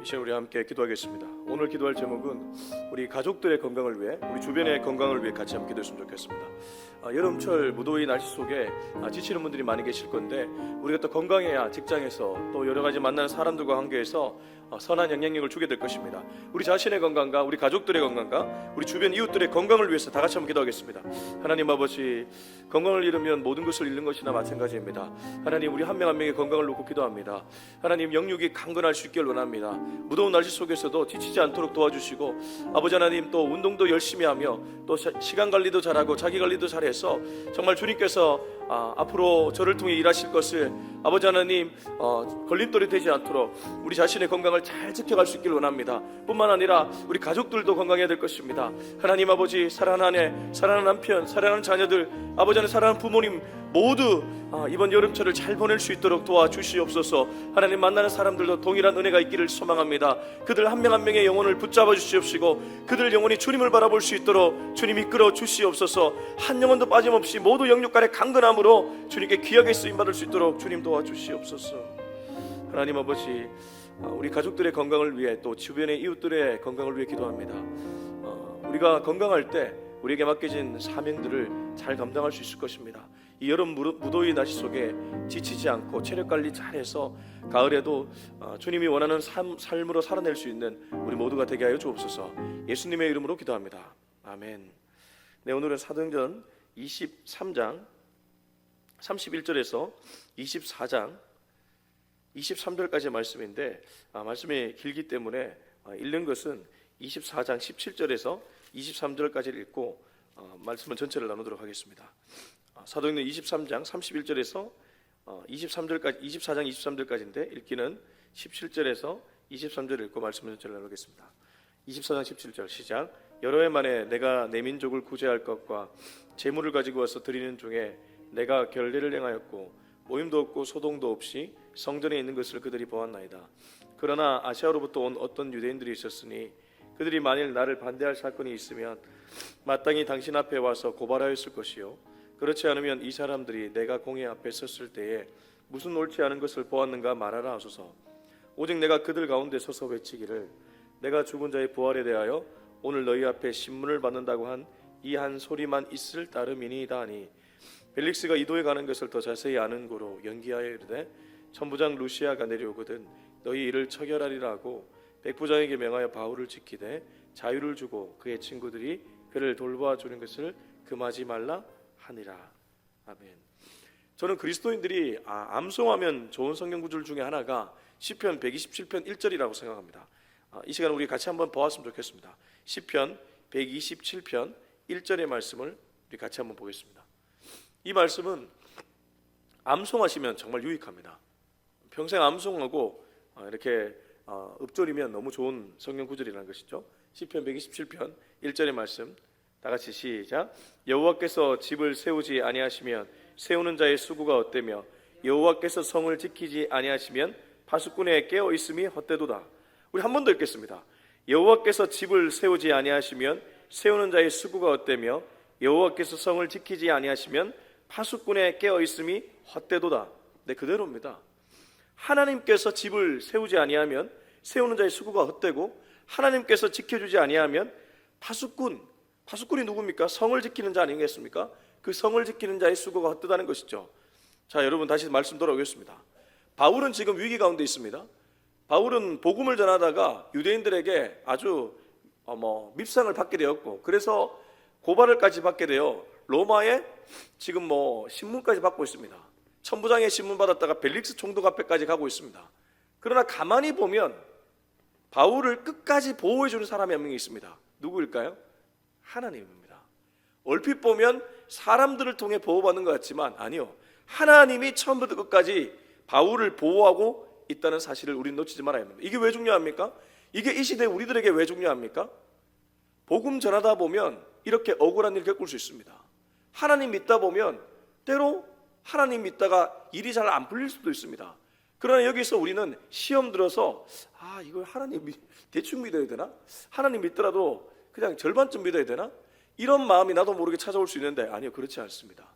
이 시간 우리 함께 기도하겠습니다. 오늘 기도할 제목은 우리 가족들의 건강을 위해, 우리 주변의 건강을 위해 같이 함께 기도했으면 좋겠습니다. 여름철 무더위 날씨 속에 지치는 분들이 많이 계실 건데, 우리가 또 건강해야 직장에서 또 여러 가지 만나는 사람들과 관계에서 선한 영향력을 주게 될 것입니다. 우리 자신의 건강과 우리 가족들의 건강과 우리 주변 이웃들의 건강을 위해서 다 같이 한번 기도하겠습니다. 하나님 아버지, 건강을 잃으면 모든 것을 잃는 것이나 마찬가지입니다. 하나님, 우리 한 명 한 명의 건강을 놓고 기도합니다. 하나님, 영육이 강건할 수 있기를 원합니다. 무더운 날씨 속에서도 지치지 않도록 도와주시고, 아버지 하나님, 또 운동도 열심히 하며 또 시간 관리도 잘하고 자기 관리도 잘해서 정말 주님께서 앞으로 저를 통해 일하실 것을 아버지 하나님 걸림돌이 되지 않도록 우리 자신의 건강을 잘 지켜갈 수 있기를 원합니다. 뿐만 아니라 우리 가족들도 건강해야 될 것입니다. 하나님 아버지, 사랑하는 아내, 사랑하는 남편, 사랑하는 자녀들, 아버지 하나님, 사랑하는 부모님 모두 이번 여름철을 잘 보낼 수 있도록 도와주시옵소서. 하나님, 만나는 사람들도 동일한 은혜가 있기를 소망합니다. 그들 한 명 한 명의 영혼을 붙잡아 주시옵시고, 그들 영혼이 주님을 바라볼 수 있도록 주님 이끌어 주시옵소서. 한 영혼도 빠짐없이 모두 영육 간의 강건함으로 주님께 귀하게 쓰임받을 수 있도록 주님 도와주시옵소서. 하나님 아버지, 우리 가족들의 건강을 위해, 또 주변의 이웃들의 건강을 위해 기도합니다. 우리가 건강할 때 우리에게 맡겨진 사명들을 잘 감당할 수 있을 것입니다. 이 여름 무더위 날씨 속에 지치지 않고 체력 관리 잘해서 가을에도 주님이 원하는 삶으로 살아낼 수 있는 우리 모두가 되게 하여 주옵소서. 예수님의 이름으로 기도합니다. 아멘. 네, 오늘은 사도행전 23장 31절에서 24장 23절까지의 말씀인데, 말씀이 길기 때문에 읽는 것은 24장 17절에서 23절까지를 읽고 말씀은 전체를 나누도록 하겠습니다. 사도행전 23장 31절에서 23절까지, 24장 23절까지인데 읽기는 17절에서 23절을 읽고 말씀을 전체를 나누겠습니다. 24장 17절 시작. 여러 해 만에 내가 내 민족을 구제할 것과 재물을 가지고 와서 드리는 중에 내가 결례를 행하였고 모임도 없고 소동도 없이 성전에 있는 것을 그들이 보았나이다. 그러나 아시아로부터 온 어떤 유대인들이 있었으니 그들이 만일 나를 반대할 사건이 있으면 마땅히 당신 앞에 와서 고발하였을 것이요, 그렇지 않으면 이 사람들이 내가 공회 앞에 섰을 때에 무슨 옳지 않은 것을 보았는가 말하라 하소서. 오직 내가 그들 가운데 서서 외치기를, 내가 죽은 자의 부활에 대하여 오늘 너희 앞에 신문을 받는다고 한 이 한 소리만 있을 따름이니이다 하니, 벨릭스가 이도에 가는 것을 더 자세히 아는 고로 연기하여 이르되, 천부장 루시아가 내려오거든 너희 이를 처결하리라 하고 백부장에게 명하여 바울을 지키되 자유를 주고 그의 친구들이 그를 돌보아 주는 것을 금하지 말라 하니라. 아멘. 저는 그리스도인들이 암송하면 좋은 성경 구절 중에 하나가 시편 127편 1절이라고 생각합니다. 이 시간 우리 같이 한번 보았으면 좋겠습니다. 시편 127편 1절의 말씀을 우리 같이 한번 보겠습니다. 이 말씀은 암송하시면 정말 유익합니다. 평생 암송하고 이렇게 읊조리면 너무 좋은 성경 구절이라는 것이죠. 시편 127편 1절의 말씀 다 같이 시작. 여호와께서 집을 세우지 아니하시면 세우는 자의 수고가 헛되며 여호와께서 성을 지키지 아니하시면 파수꾼의 깨어 있음이 헛되도다. 우리 한 번 더 읽겠습니다. 여호와께서 집을 세우지 아니하시면 세우는 자의 수고가 헛되며 여호와께서 성을 지키지 아니하시면 파수꾼의 깨어 있음이 헛되도다. 네, 그대로입니다. 하나님께서 집을 세우지 아니하면 세우는 자의 수고가 헛되고, 하나님께서 지켜주지 아니하면 파수꾼이 누굽니까? 성을 지키는 자 아니겠습니까? 그 성을 지키는 자의 수고가 헛되다는 것이죠. 자, 여러분 다시 말씀 돌아오겠습니다. 바울은 지금 위기 가운데 있습니다. 바울은 복음을 전하다가 유대인들에게 아주 밉상을 받게 되었고, 그래서 고발을까지 받게 되어 로마에 지금 신문까지 받고 있습니다. 천부장의 신문 받았다가 벨릭스 총독 앞에까지 가고 있습니다. 그러나 가만히 보면 바울을 끝까지 보호해 주는 사람이 한 명이 있습니다. 누구일까요? 하나님입니다. 얼핏 보면 사람들을 통해 보호받는 것 같지만 아니요, 하나님이 처음부터 끝까지 바울을 보호하고 있다는 사실을 우리는 놓치지 말아야 합니다. 이게 왜 중요합니까? 이게 이 시대에 우리들에게 왜 중요합니까? 복음 전하다 보면 이렇게 억울한 일 겪을 수 있습니다. 하나님 믿다 보면 때로 하나님 믿다가 일이 잘 안 풀릴 수도 있습니다. 그러나 여기서 우리는 시험 들어서 이걸 하나님 대충 믿어야 되나? 하나님 믿더라도 그냥 절반쯤 믿어야 되나? 이런 마음이 나도 모르게 찾아올 수 있는데 아니요, 그렇지 않습니다.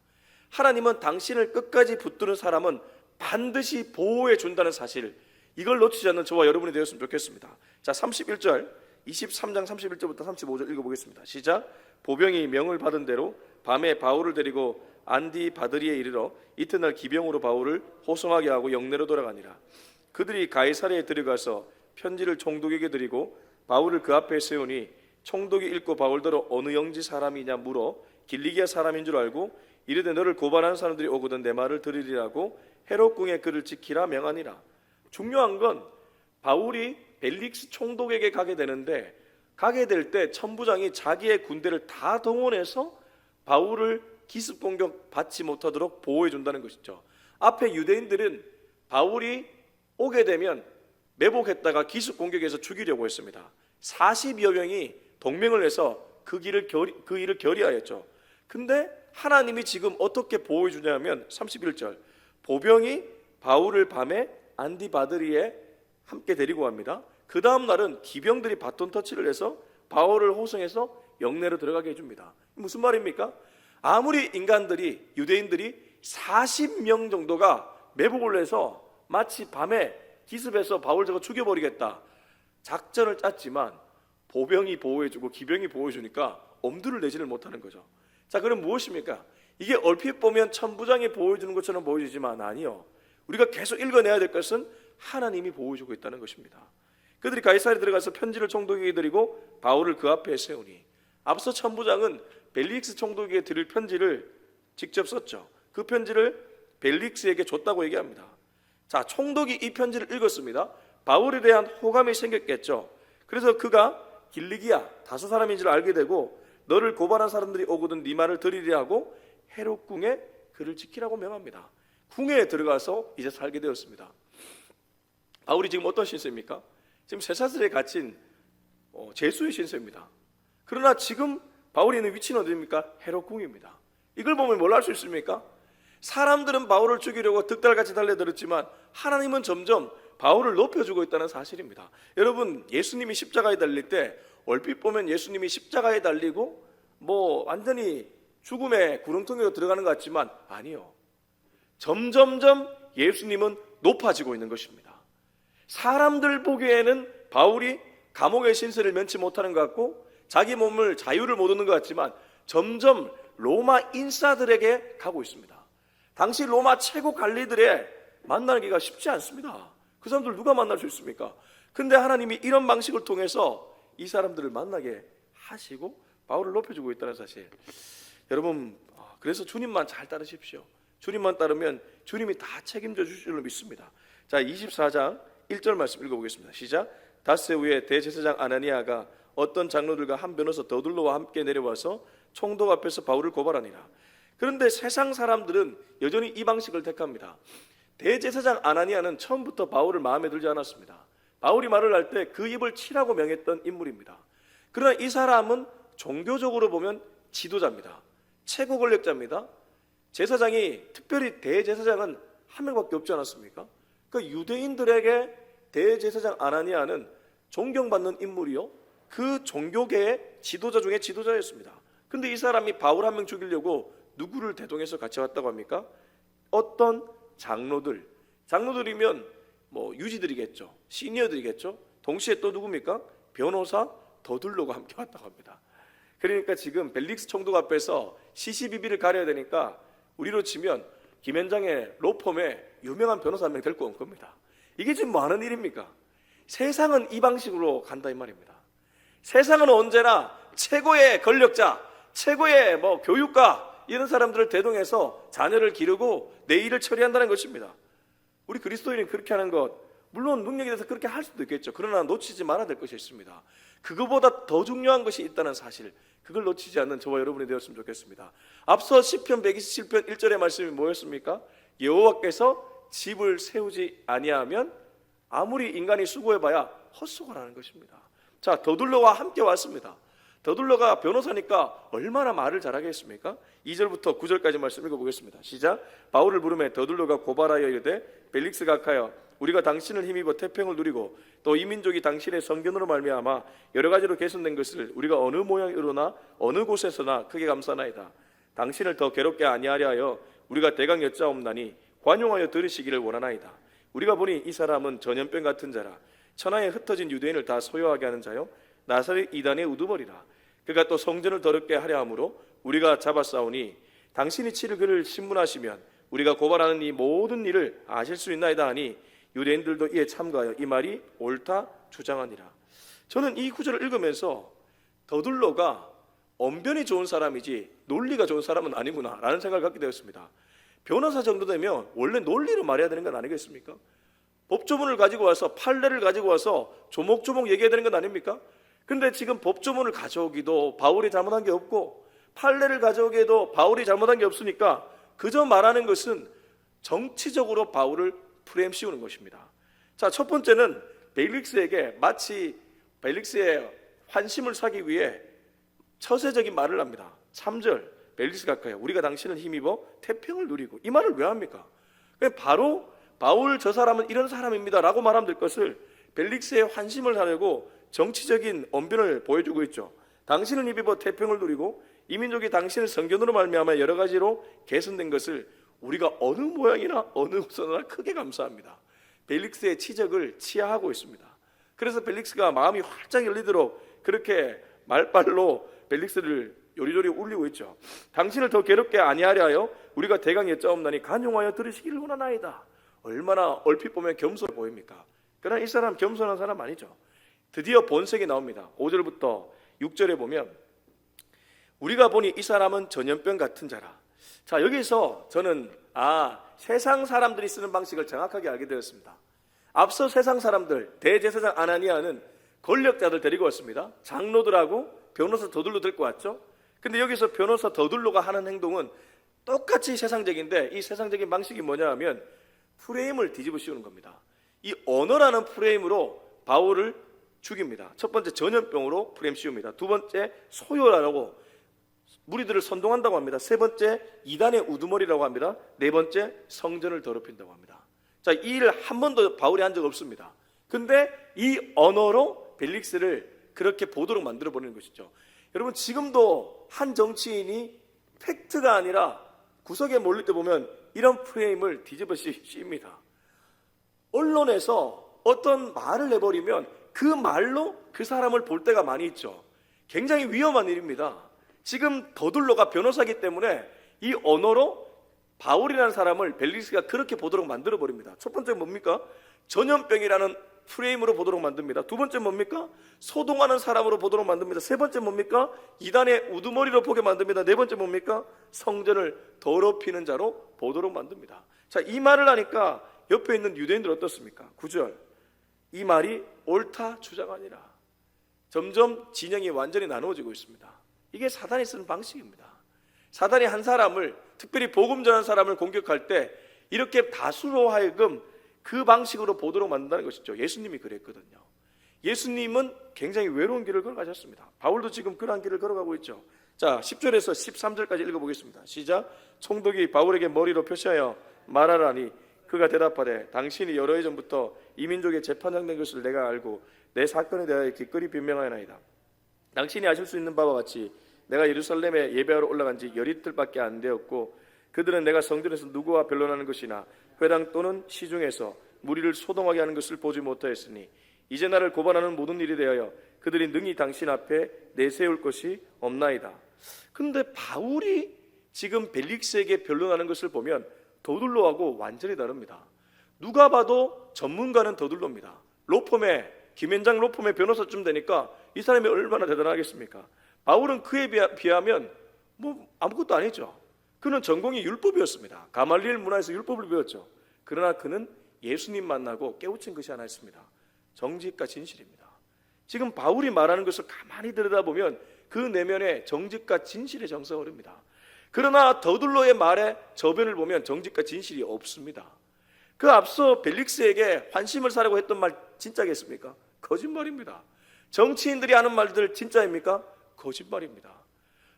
하나님은 당신을 끝까지 붙드는 사람은 반드시 보호해 준다는 사실, 이걸 놓치지 않는 저와 여러분이 되었으면 좋겠습니다. 자, 31절, 23장 31절부터 35절 읽어보겠습니다. 시작. 보병이 명을 받은 대로 밤에 바울을 데리고 안디바드리에 이르러 이튿날 기병으로 바울을 호송하게 하고 영내로 돌아가니라. 그들이 가이사랴에 들어가서 편지를 총독에게 드리고 바울을 그 앞에 세우니 총독이 읽고 바울더러 어느 영지 사람이냐 물어 길리기아 사람인 줄 알고 이르되 너를 고발하는 사람들이 오거든 내 말을 들으리라고 헤롯궁에 그를 지키라 명하니라. 중요한 건 바울이 벨릭스 총독에게 가게 되는데, 가게 될 때 천부장이 자기의 군대를 다 동원해서 바울을 기습 공격 받지 못하도록 보호해 준다는 것이죠. 앞에 유대인들은 바울이 오게 되면 매복했다가 기습 공격해서 죽이려고 했습니다. 40여 명이 동맹을 해서 그 일을 결의하였죠. 근데 하나님이 지금 어떻게 보호해 주냐면 31절, 보병이 바울을 밤에 안디바드리에 함께 데리고 갑니다. 그 다음 날은 기병들이 바톤 터치를 해서 바울을 호송해서 영내로 들어가게 해줍니다. 무슨 말입니까? 아무리 인간들이, 유대인들이 40명 정도가 매복을 해서 마치 밤에 기습해서 바울 저거 죽여버리겠다 작전을 짰지만 보병이 보호해주고 기병이 보호해주니까 엄두를 내지를 못하는 거죠. 자, 그럼 무엇입니까? 이게 얼핏 보면 천부장이 보호해주는 것처럼 보여지지만 아니요, 우리가 계속 읽어내야 될 것은 하나님이 보호해주고 있다는 것입니다. 그들이 가이사랴에 들어가서 편지를 총독에게 드리고 바울을 그 앞에 세우니, 앞서 천부장은 벨릭스 총독에게 드릴 편지를 직접 썼죠. 그 편지를 벨릭스에게 줬다고 얘기합니다. 자, 총독이 이 편지를 읽었습니다. 바울에 대한 호감이 생겼겠죠. 그래서 그가 길리기아 다소 사람인 줄 알게 되고 너를 고발한 사람들이 오거든 네 말을 들으리 하고 헤롯궁에 그를 지키라고 명합니다. 궁에 들어가서 이제 살게 되었습니다. 바울이 지금 어떤 신세입니까? 지금 쇠사슬에 갇힌 죄수의 신세입니다. 그러나 지금 바울이 있는 위치는 어디입니까? 헤롯궁입니다. 이걸 보면 뭘 알 수 있습니까? 사람들은 바울을 죽이려고 득달같이 달려들었지만 하나님은 점점 바울을 높여주고 있다는 사실입니다. 여러분, 예수님이 십자가에 달릴 때 얼핏 보면 예수님이 십자가에 달리고 완전히 죽음의 구렁텅이로 들어가는 것 같지만 아니요, 점점점 예수님은 높아지고 있는 것입니다. 사람들 보기에는 바울이 감옥의 신세를 면치 못하는 것 같고 자기 몸을 자유를 못 얻는 것 같지만 점점 로마 인사들에게 가고 있습니다. 당시 로마 최고 관리들의 만나기가 쉽지 않습니다. 그 사람들 누가 만날 수 있습니까? 근데 하나님이 이런 방식을 통해서 이 사람들을 만나게 하시고 바울을 높여주고 있다는 사실. 여러분, 그래서 주님만 잘 따르십시오. 주님만 따르면 주님이 다 책임져 주실 줄로 믿습니다. 자, 24장 1절 말씀 읽어보겠습니다. 시작. 닷새 후에 대제사장 아나니아가 어떤 장로들과 한 변호사 더둘로와 함께 내려와서 총독 앞에서 바울을 고발하니라. 그런데 세상 사람들은 여전히 이 방식을 택합니다. 대제사장 아나니아는 처음부터 바울을 마음에 들지 않았습니다. 바울이 말을 할 때 그 입을 치라고 명했던 인물입니다. 그러나 이 사람은 종교적으로 보면 지도자입니다. 최고 권력자입니다. 제사장이, 특별히 대제사장은 한 명밖에 없지 않았습니까? 그러니까 유대인들에게 대제사장 아나니아는 존경받는 인물이요, 그 종교계의 지도자 중에 지도자였습니다. 근데 이 사람이 바울 한 명 죽이려고 누구를 대동해서 같이 왔다고 합니까? 어떤 장로들이면 유지들이겠죠, 시니어들이겠죠. 동시에 또 누굽니까? 변호사 더둘로가 함께 왔다고 합니다. 그러니까 지금 벨릭스 총독 앞에서 시시비비를 가려야 되니까 우리로 치면 김현장의 로펌에 유명한 변호사 한 명 데리고 온 겁니다. 이게 지금 뭐 하는 일입니까? 세상은 이 방식으로 간다 이 말입니다. 세상은 언제나 최고의 권력자, 최고의 교육가 이런 사람들을 대동해서 자녀를 기르고 내 일을 처리한다는 것입니다. 우리 그리스도인이 그렇게 하는 것, 물론 능력에 대해서 그렇게 할 수도 있겠죠. 그러나 놓치지 말아야 될 것이 있습니다. 그거보다 더 중요한 것이 있다는 사실, 그걸 놓치지 않는 저와 여러분이 되었으면 좋겠습니다. 앞서 시편 127편 1절의 말씀이 뭐였습니까? 여호와께서 집을 세우지 아니하면 아무리 인간이 수고해봐야 헛수고라는 것입니다. 자, 더둘로와 함께 왔습니다. 더둘로가 변호사니까 얼마나 말을 잘하겠습니까? 2절부터 9절까지 말씀 읽어보겠습니다. 시작. 바울을 부르매 더둘로가 고발하여 이르되 벨릭스 각하여 우리가 당신을 힘입어 태평을 누리고 또 이 민족이 당신의 성견으로 말미암아 여러 가지로 개선된 것을 우리가 어느 모양으로나 어느 곳에서나 크게 감사나이다. 당신을 더 괴롭게 아니하려 하여 우리가 대강 여짜옵나니 관용하여 들으시기를 원하나이다. 우리가 보니 이 사람은 전염병 같은 자라. 천하에 흩어진 유대인을 다 소요하게 하는 자요 나사렛 이단의 우두머리라. 그가 또 성전을 더럽게 하려 함으로 우리가 잡았사오니 당신이 치를 그를 신문하시면 우리가 고발하는 이 모든 일을 아실 수 있나이다 하니 유대인들도 이에 참가하여 이 말이 옳다 주장하니라. 저는 이 구절을 읽으면서 더둘로가 언변이 좋은 사람이지 논리가 좋은 사람은 아니구나 라는 생각을 갖게 되었습니다. 변호사 정도 되면 원래 논리로 말해야 되는 건 아니겠습니까? 법조문을 가지고 와서 판례를 가지고 와서 조목조목 얘기해야 되는 건 아닙니까? 근데 지금 법조문을 가져오기도 바울이 잘못한 게 없고 판례를 가져오기에도 바울이 잘못한 게 없으니까 그저 말하는 것은 정치적으로 바울을 프레임 씌우는 것입니다. 자, 첫 번째는 벨릭스에게 마치 벨릭스의 환심을 사기 위해 처세적인 말을 합니다. 3절 벨릭스가 가까이 우리가 당신을 힘입어 태평을 누리고, 이 말을 왜 합니까? 바로 바울 저 사람은 이런 사람입니다 라고 말하면 될 것을 벨릭스의 환심을 하려고 정치적인 언변을 보여주고 있죠. 당신을 힘입어 태평을 누리고 이 민족이 당신의 성견으로 말미암아 여러 가지로 개선된 것을 우리가 어느 모양이나 어느 후선이나 크게 감사합니다. 벨릭스의 치적을 치하하고 있습니다. 그래서 벨릭스가 마음이 활짝 열리도록 그렇게 말빨로 벨릭스를 요리조리 울리고 있죠. 당신을 더 괴롭게 아니하려 하여 우리가 대강에 여짜옵나니 간용하여 들으시기를 원하나이다. 얼마나 얼핏 보면 겸손해 보입니까? 그러나 이 사람 겸손한 사람 아니죠. 드디어 본색이 나옵니다. 5절부터 6절에 보면 우리가 보니 이 사람은 전염병 같은 자라. 자, 여기서 저는 세상 사람들이 쓰는 방식을 정확하게 알게 되었습니다. 앞서 세상 사람들, 대제사장 아나니아는 권력자들 데리고 왔습니다. 장로들하고 변호사 더둘로 데리고 왔죠. 근데 여기서 변호사 더둘로가 하는 행동은 똑같이 세상적인데, 이 세상적인 방식이 뭐냐 하면 프레임을 뒤집어 씌우는 겁니다. 이 언어라는 프레임으로 바울을 죽입니다. 첫 번째 전염병으로 프레임 씌웁니다. 두 번째 소요라고 무리들을 선동한다고 합니다. 세 번째 이단의 우두머리라고 합니다. 네 번째 성전을 더럽힌다고 합니다. 자, 이 일을 한 번도 바울이 한 적 없습니다. 근데 이 언어로 벨릭스를 그렇게 보도록 만들어 버리는 것이죠. 여러분, 지금도 한 정치인이 팩트가 아니라 구석에 몰릴 때 보면 이런 프레임을 뒤집어 씌웁니다. 언론에서 어떤 말을 해버리면 그 말로 그 사람을 볼 때가 많이 있죠. 굉장히 위험한 일입니다. 지금 더둘로가 변호사이기 때문에 이 언어로 바울이라는 사람을 벨릭스가 그렇게 보도록 만들어 버립니다. 첫 번째 뭡니까? 전염병이라는 프레임으로 보도록 만듭니다. 두 번째 뭡니까? 소동하는 사람으로 보도록 만듭니다. 세 번째 뭡니까? 이단의 우두머리로 보게 만듭니다. 네 번째 뭡니까? 성전을 더럽히는 자로 보도록 만듭니다. 자, 이 말을 하니까 옆에 있는 유대인들 어떻습니까? 9절 이 말이 옳다 주장하니라. 점점 진영이 완전히 나누어지고 있습니다. 이게 사단이 쓰는 방식입니다. 사단이 한 사람을, 특별히 복음 전한 사람을 공격할 때 이렇게 다수로 하여금 그 방식으로 보도록 만든다는 것이죠. 예수님이 그랬거든요. 예수님은 굉장히 외로운 길을 걸어가셨습니다. 바울도 지금 그러한 길을 걸어가고 있죠. 자, 10절에서 13절까지 읽어보겠습니다. 시작. 총독이 바울에게 머리로 표시하여 말하라니 그가 대답하되 당신이 여러 해 전부터 이 민족의 재판장된 것을 내가 알고 내 사건에 대하여 기꺼이 변명하나이다. 당신이 아실 수 있는 바와 같이 내가 예루살렘에 예배하러 올라간 지 열이틀밖에 안 되었고 그들은 내가 성전에서 누구와 변론하는 것이나 회당 또는 시중에서 무리를 소동하게 하는 것을 보지 못하였으니 이제 나를 고발하는 모든 일에 대하여 그들이 능히 당신 앞에 내세울 것이 없나이다. 근데 바울이 지금 벨릭스에게 변론하는 것을 보면 더둘로하고 완전히 다릅니다. 누가 봐도 전문가는 더둘로입니다. 로펌의 김현장 로펌의 변호사쯤 되니까 이 사람이 얼마나 대단하겠습니까? 바울은 그에 비하면 아무것도 아니죠. 그는 전공이 율법이었습니다. 가말리엘 문화에서 율법을 배웠죠. 그러나 그는 예수님 만나고 깨우친 것이 하나 있습니다. 정직과 진실입니다. 지금 바울이 말하는 것을 가만히 들여다보면 그 내면에 정직과 진실의 정서가 흐릅니다. 그러나 더둘로의 말에 저변을 보면 정직과 진실이 없습니다. 그 앞서 벨릭스에게 환심을 사려고 했던 말 진짜겠습니까? 거짓말입니다. 정치인들이 하는 말들 진짜입니까? 거짓말입니다.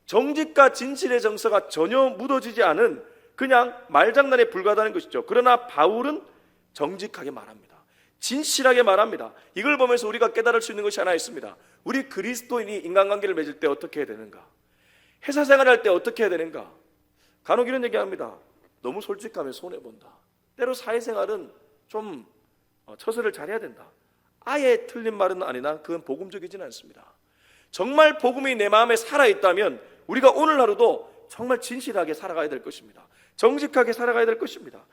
정직과 진실의 정서가 전혀 묻어지지 않은 그냥 말장난에 불과하다는 것이죠. 그러나 바울은 정직하게 말합니다. 진실하게 말합니다. 이걸 보면서 우리가 깨달을 수 있는 것이 하나 있습니다. 우리 그리스도인이 인간관계를 맺을 때 어떻게 해야 되는가? 회사 생활할 때 어떻게 해야 되는가? 간혹 이런 얘기합니다. 너무 솔직하면 손해본다. 때로 사회생활은 좀 처세를 잘해야 된다. 아예 틀린 말은 아니나 그건 복음적이지는 않습니다. 정말 복음이 내 마음에 살아있다면 우리가 오늘 하루도 정말 진실하게 살아가야 될 것입니다. 정직하게 살아가야 될 것입니다.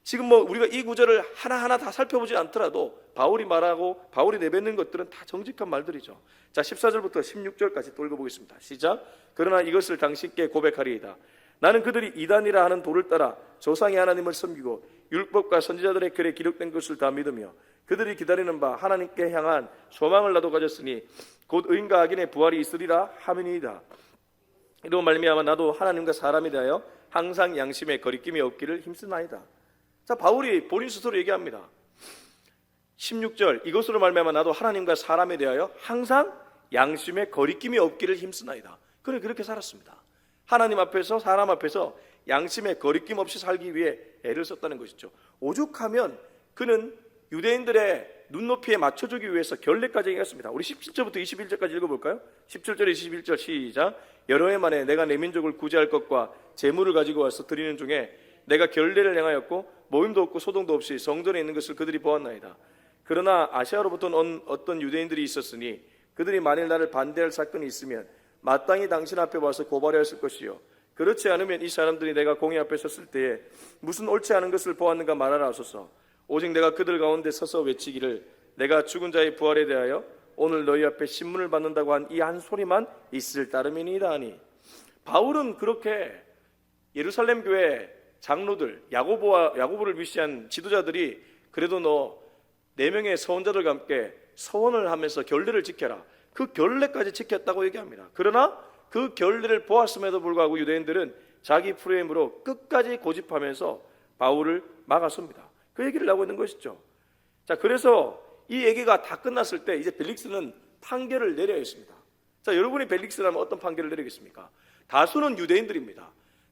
지금 우리가 이 구절을 하나하나 다 살펴보지 않더라도 바울이 말하고 바울이 내뱉는 것들은 다 정직한 말들이죠. 자, 14절부터 16절까지 또 읽어보겠습니다. 시작. 그러나 이것을 당신께 고백하리이다. 나는 그들이 이단이라 하는 도를 따라 조상의 하나님을 섬기고 율법과 선지자들의 글에 기록된 것을 다 믿으며 그들이 기다리는 바 하나님께 향한 소망을 나도 가졌으니 곧 의인과 악인의 부활이 있으리라 하미니이다. 이로 말미암아 나도 하나님과 사람에 대하여 항상 양심에 거리낌이 없기를 힘쓰나이다. 자, 바울이 본인 스스로 얘기합니다. 16절 이것으로 말미암아 나도 하나님과 사람에 대하여 항상 양심에 거리낌이 없기를 힘쓰나이다. 그는 그렇게 살았습니다. 하나님 앞에서 사람 앞에서 양심에 거리낌 없이 살기 위해 애를 썼다는 것이죠. 오죽하면 그는 유대인들의 눈높이에 맞춰주기 위해서 결례까지 얘기했습니다. 우리 17절부터 21절까지 읽어볼까요? 17절 21절 시작. 여러 해 만에 내가 내 민족을 구제할 것과 재물을 가지고 와서 드리는 중에 내가 결례를 행하였고 모임도 없고 소동도 없이 성전에 있는 것을 그들이 보았나이다. 그러나 아시아로부터 온 어떤 유대인들이 있었으니 그들이 만일 나를 반대할 사건이 있으면 마땅히 당신 앞에 와서 고발하였을 것이요 그렇지 않으면 이 사람들이 내가 공의 앞에 섰을 때에 무슨 옳지 않은 것을 보았는가 말하라 하소서. 오직 내가 그들 가운데 서서 외치기를 내가 죽은 자의 부활에 대하여 오늘 너희 앞에 신문을 받는다고 한 이 한 소리만 있을 따름이니이다 하니, 바울은 그렇게 예루살렘 교회 장로들, 야고보를 위시한 지도자들이 그래도 너 4명의 서원자들과 함께 서원을 하면서 결례를 지켜라, 그 결례까지 지켰다고 얘기합니다. 그러나 그 결례를 보았음에도 불구하고 유대인들은 자기 프레임으로 끝까지 고집하면서 바울을 막아섭니다. 그 얘기를 하고 있는 것이죠. 자, 그래서 이 얘기가 다 끝났을 때 이제 벨릭스는 판결을 내려야 했습니다. 자, 여러분이 벨릭스라면 어떤 판결을 내리겠습니까? 다수는 유대인들입니다.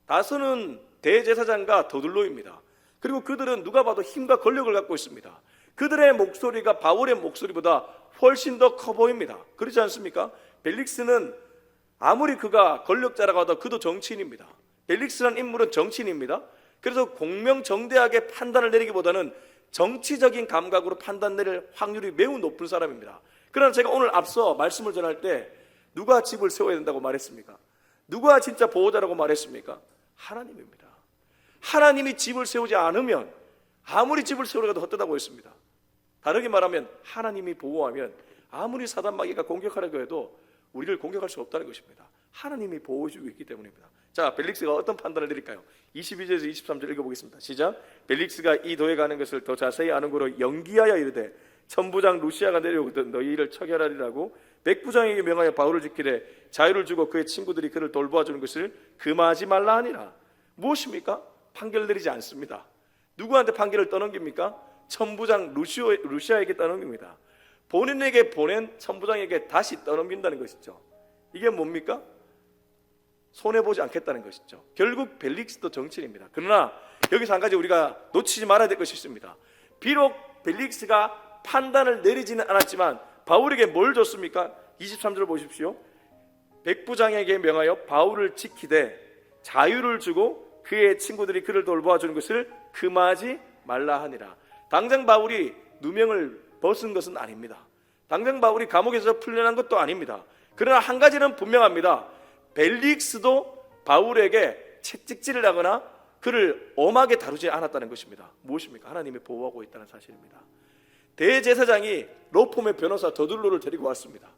다수는 대제사장과 더둘로입니다. 그리고 그들은 누가 봐도 힘과 권력을 갖고 있습니다. 그들의 목소리가 바울의 목소리보다 훨씬 더 커 보입니다. 그렇지 않습니까? 벨릭스는 아무리 그가 권력자라고 하더라도 그도 정치인입니다. 벨릭스라는 인물은 정치인입니다. 그래서 공명정대하게 판단을 내리기보다는 정치적인 감각으로 판단 내릴 확률이 매우 높은 사람입니다. 그러나 제가 오늘 앞서 말씀을 전할 때 누가 집을 세워야 된다고 말했습니까? 누가 진짜 보호자라고 말했습니까? 하나님입니다. 하나님이 집을 세우지 않으면 아무리 집을 세우려고 헛되다고 했습니다. 다르게 말하면 하나님이 보호하면 아무리 사단마귀가 공격하려고 해도 우리를 공격할 수 없다는 것입니다. 하나님이 보호해주고 있기 때문입니다. 자, 벨릭스가 어떤 판단을 내릴까요? 22절에서 23절 읽어보겠습니다. 시작. 벨릭스가 이 도에 가는 것을 더 자세히 아는 거로 연기하여 이르되 천부장 루시아가 내려오거든 너희를 처결하리라고 백부장에게 명하여 바울을 지키되 자유를 주고 그의 친구들이 그를 돌보아주는 것을 금하지 말라 하니라. 무엇입니까? 판결을 내리지 않습니다. 누구한테 판결을 떠넘깁니까? 천부장 루시아에게 떠넘깁니다. 본인에게 보낸 천부장에게 다시 떠넘긴다는 것이죠. 이게 뭡니까? 손해보지 않겠다는 것이죠. 결국 벨릭스도 정치인입니다. 그러나 여기서 한 가지 우리가 놓치지 말아야 될 것이 있습니다. 비록 벨릭스가 판단을 내리지는 않았지만 바울에게 뭘 줬습니까? 23절 보십시오. 백부장에게 명하여 바울을 지키되 자유를 주고 그의 친구들이 그를 돌보아주는 것을 금하지 말라 하니라. 당장 바울이 누명을 벗은 것은 아닙니다. 당장 바울이 감옥에서 풀려난 것도 아닙니다. 그러나 한 가지는 분명합니다. 벨릭스도 바울에게 채찍질을 하거나 그를 엄하게 다루지 않았다는 것입니다. 무엇입니까? 하나님이 보호하고 있다는 사실입니다. 대제사장이 로폼의 변호사 더둘로를 데리고 왔습니다.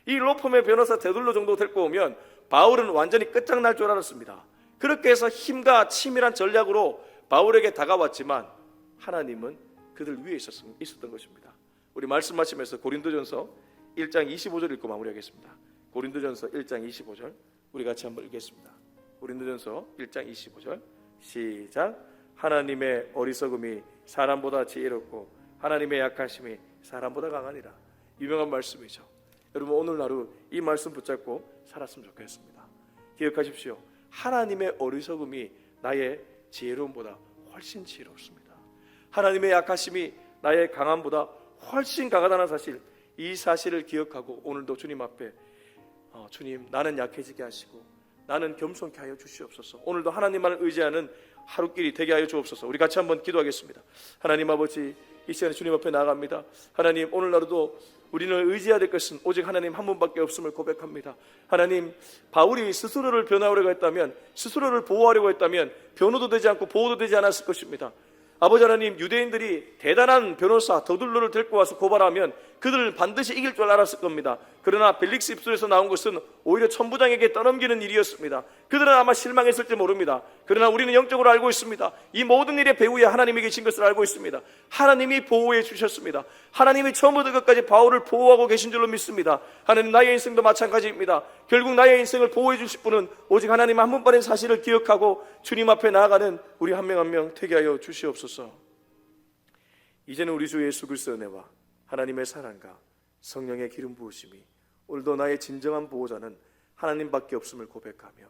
이 로폼의 변호사 더둘로 정도 데리고 오면 바울은 완전히 끝장날 줄 알았습니다. 그렇게 해서 힘과 치밀한 전략으로 바울에게 다가왔지만 하나님은 그들 위에 있었던 것입니다. 우리 말씀 마치면서 고린도전서 1장 25절 읽고 마무리하겠습니다. 고린도전서 1장 25절 우리 같이 한번 읽겠습니다. 고린도전서 1장 25절 시작. 하나님의 어리석음이 사람보다 지혜롭고 하나님의 약하심이 사람보다 강하니라. 유명한 말씀이죠. 여러분 오늘 하루 이 말씀 붙잡고 살았으면 좋겠습니다. 기억하십시오. 하나님의 어리석음이 나의 지혜로움보다 훨씬 지혜롭습니다. 하나님의 약하심이 나의 강함보다 훨씬 강하다는 사실, 이 사실을 기억하고 오늘도 주님 앞에 주님 나는 약해지게 하시고 나는 겸손케 하여 주시옵소서. 오늘도 하나님만을 의지하는 하루길이 되게 하여 주옵소서. 우리 같이 한번 기도하겠습니다. 하나님 아버지, 이 시간에 주님 앞에 나아갑니다. 하나님, 오늘날도 우리는 의지해야 될 것은 오직 하나님 한 분밖에 없음을 고백합니다. 하나님, 바울이 스스로를 변호하려고 했다면, 스스로를 보호하려고 했다면 변호도 되지 않고 보호도 되지 않았을 것입니다. 아버지 하나님, 유대인들이 대단한 변호사 더둘로를 데리고 와서 고발하면 그들은 반드시 이길 줄 알았을 겁니다. 그러나 벨릭스 입술에서 나온 것은 오히려 천부장에게 떠넘기는 일이었습니다. 그들은 아마 실망했을지 모릅니다. 그러나 우리는 영적으로 알고 있습니다. 이 모든 일의 배후에 하나님이 계신 것을 알고 있습니다. 하나님이 보호해 주셨습니다. 하나님이 처음부터 끝까지 바울을 보호하고 계신 줄로 믿습니다. 하나님, 나의 인생도 마찬가지입니다. 결국 나의 인생을 보호해 주실 분은 오직 하나님 한 분뿐인 사실을 기억하고 주님 앞에 나아가는 우리 한 명 한 명 되게 하여 주시옵소서. 이제는 우리 주 예수 그리스도의 은혜와 하나님의 사랑과 성령의 기름 부으심이 오늘도 나의 진정한 보호자는 하나님밖에 없음을 고백하며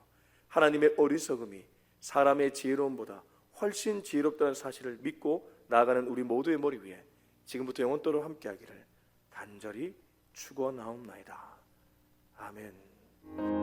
하나님의 어리석음이 사람의 지혜로움보다 훨씬 지혜롭다는 사실을 믿고 나아가는 우리 모두의 머리 위에 지금부터 영원토록 함께하기를 간절히 축원하옵나이다. 아멘.